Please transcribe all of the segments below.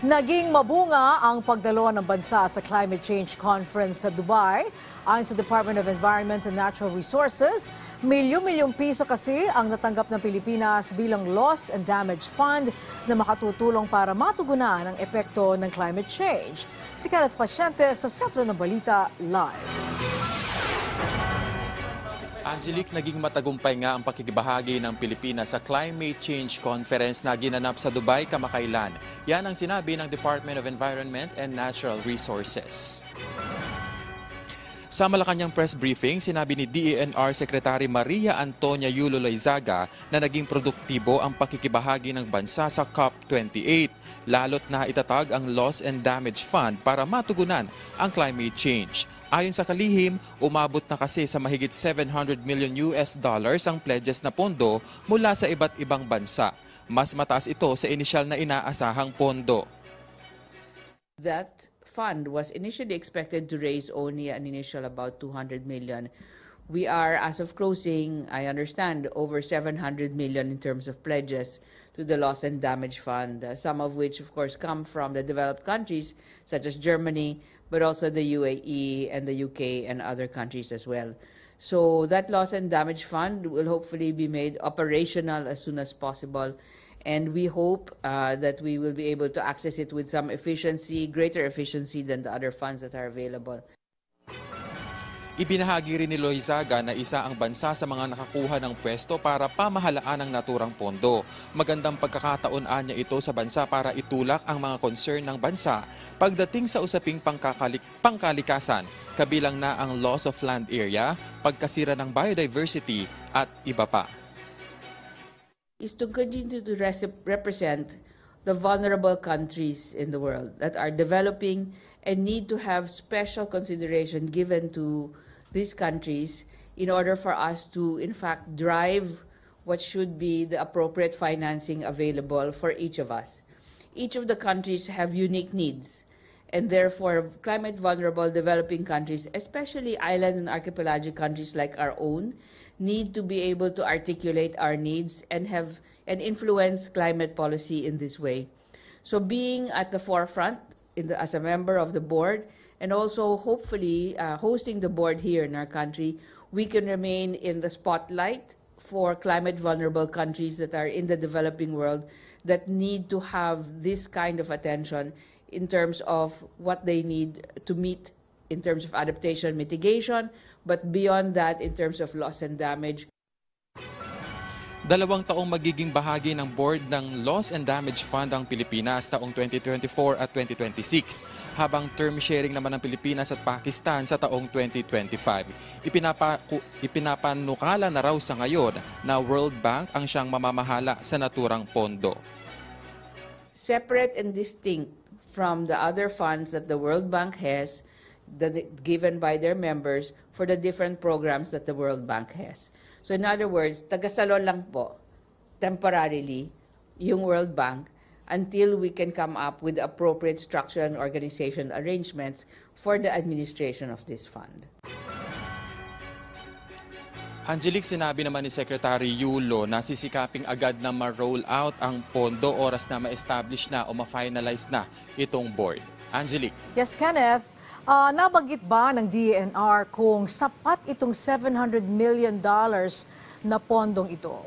Naging mabunga ang pagdalo ng bansa sa Climate Change Conference sa Dubai. Ayon sa Department of Environment and Natural Resources, milyon-milyong piso kasi ang natanggap ng Pilipinas bilang Loss and Damage Fund na makatutulong para matugunan ang epekto ng climate change. Si Kenneth Pasyente sa Sentro ng Balita Live. Angelique, naging matagumpay nga ang pakikibahagi ng Pilipinas sa Climate Change Conference na ginanap sa Dubai kamakailan. Yan ang sinabi ng Department of Environment and Natural Resources. Sa Malacanang press briefing, sinabi ni DENR Secretary Maria Antonia Yulo Loizaga na naging produktibo ang pakikibahagi ng bansa sa COP28, lalot na itatag ang Loss and Damage Fund para matugunan ang climate change. Ayon sa kalihim, umabot na kasi sa mahigit $700 million ang pledges na pondo mula sa iba't ibang bansa. Mas mataas ito sa inisyal na inaasahang pondo. That fund was initially expected to raise only an initial about 200 million. We are, as of closing, I understand, over 700 million in terms of pledges to the Loss and Damage Fund, some of which, of course, come from the developed countries, such as Germany, but also the UAE and the UK and other countries as well. So that Loss and Damage Fund will hopefully be made operational as soon as possible. And we hope that we will be able to access it with some efficiency, greater efficiency than the other funds that are available. Ibinahagi rin ni Loizaga na isa ang bansa sa mga nakakuha ng pwesto para pamahalaan ng naturang pondo. Magandang pagkakataon niya ito sa bansa para itulak ang mga concern ng bansa pagdating sa usaping pangkalikasan, kabilang na ang loss of land area, pagkasira ng biodiversity at iba pa. Is to continue to represent the vulnerable countries in the world that are developing and need to have special consideration given to these countries in order for us to, in fact, drive what should be the appropriate financing available for each of us. Each of the countries have unique needs, and therefore climate vulnerable developing countries, especially island and archipelagic countries like our own, need to be able to articulate our needs and have and influence climate policy in this way. So being at the forefront as a member of the board and also hopefully hosting the board here in our country, we can remain in the spotlight for climate vulnerable countries that are in the developing world that need to have this kind of attention in terms of what they need to meet in terms of adaptation mitigation, but beyond that in terms of loss and damage. 2 taong magiging bahagi ng board ng Loss and Damage Fund ang Pilipinas taong 2024 at 2026, habang term sharing naman ng Pilipinas at Pakistan sa taong 2025. Ipinapanukala na raw sa ngayon na World Bank ang siyang mamamahala sa naturang pondo. Separate and distinct from the other funds that the World Bank has, given by their members for the different programs that the World Bank has. So in other words, taga-salon lang po, temporarily, yung World Bank until we can come up with the appropriate structure and organization arrangements for the administration of this fund. Angelique, sinabi naman ni Secretary Yulo na sisikaping agad na ma-roll out ang pondo oras na ma-establish na o ma-finalize na itong board. Angelique. Yes, Kenneth. Nabanggit ba ng DENR kung sapat itong $700 million na pondong ito?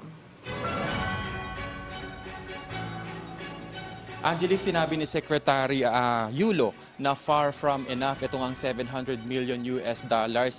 Angelique, sinabi ni Secretary Yulo na far from enough itong ang $700 million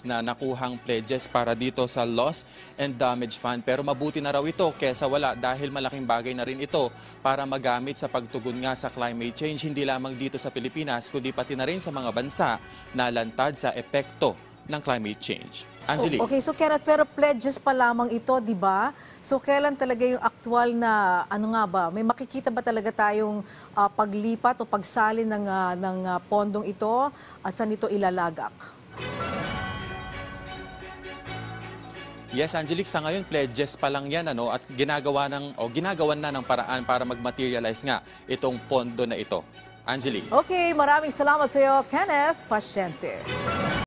na nakuhang pledges para dito sa Loss and Damage Fund. Pero mabuti na raw ito kesa wala dahil malaking bagay na rin ito para magamit sa pagtugon nga sa climate change, hindi lamang dito sa Pilipinas kundi pati na rin sa mga bansa na lantad sa epekto ng climate change. Angelique. Okay, so Kenneth, pero pledges pa lamang ito, di ba? So kailan talaga yung aktual na, ano nga ba, may makikita ba talaga tayong paglipat o pagsalin ng pondong ito at saan ito ilalagak? Yes, Angelique, sa ngayon pledges pa lang yan at ginagawan na ng paraan para mag-materialize nga itong pondo na ito. Angelique. Okay, maraming salamat sa iyo, Kenneth Pasyente.